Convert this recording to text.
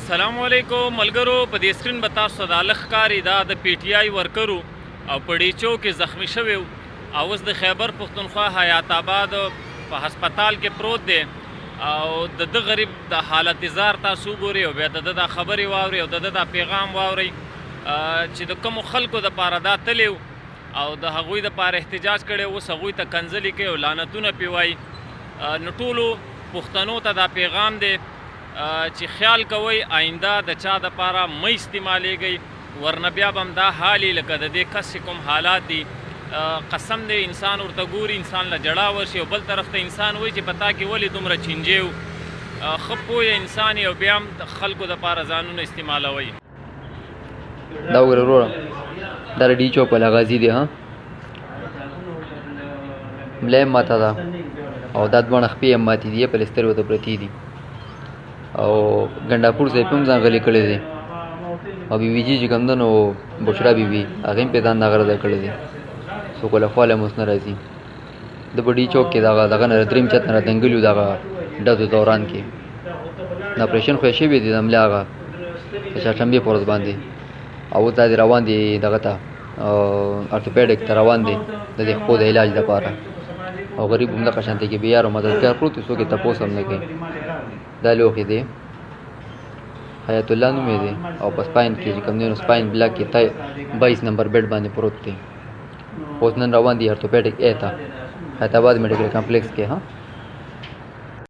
السلام علیکم ملګرو. په دې سکرین به تاسو ته د ښکاري دا د پی ټی آی ورکرو او په ډیچو کې زخمی شوی او اوس د خیبر پښتونخوا حیات آباد په هسپتال کې پروت دی او د غریب د حالت زار تاسو ګوري او بیا د خبرې واوري او د پیغام واوري چې د کوم خلکو د پاره دا تلیو او د هغوی د پاره احتجاج کړي اوس هغوی ته کنځلې کوي او لعنتونه پې وایي. نو ټولو پښتنو ته دا پیغام دی چې خیال کوئ آینده د چا د پاره مه استعمالیږئ، ورنه بیا به هم دا حال لکه د دې کس کوم حالات دي قسم دی انسان ورته ګوري انسان له جړا ورشي او بل طرف ته انسان وایي چې په تا کې ولې دومره چینجې و. ښه پوهه انسان او بیا هم د خلکو دپاره ځانونه استعمالوئ. دا وګوره وروره دا د ډي چوک والا غازي دی ها ملا یې ماته ده او دا دواړه خپې یې ماتې دي پلستر ورته پرتې دي او ګنډاپور صاحب هم ځان غلی کړی دی او بي بي جي چې کوم ده نو بشرا بي بي هغې هم پې ځان دغه رضا کړی دی څوک له خوا له اوس نه راځي. د په ډي چوک کې دغه نه درېیم چت نه راتنګلي وو دغه ډزو دوران کې د اپرېشن خو یې شوي دي د ملا هغه د چهارشنبې په ورځ باندې او اوس دا دې روان دي دغه ته ارتوپیډک ته روان دي د دې خپو د علاج دپاره او غریب هم دغه شانتې کې بېیار او مددګار پروت وي څوک یې تپوس هم نه کوي. دا لوښي دی حیات الله نوم یې دی او په سپاین کې چې کوم دی نو سپاین بلاک کې 22 نمبر بیډ باندې پروت دی. اوس نن روان دي ارتوپیډک ای ته حیات آباد میډیکل کمپلیکس کې ها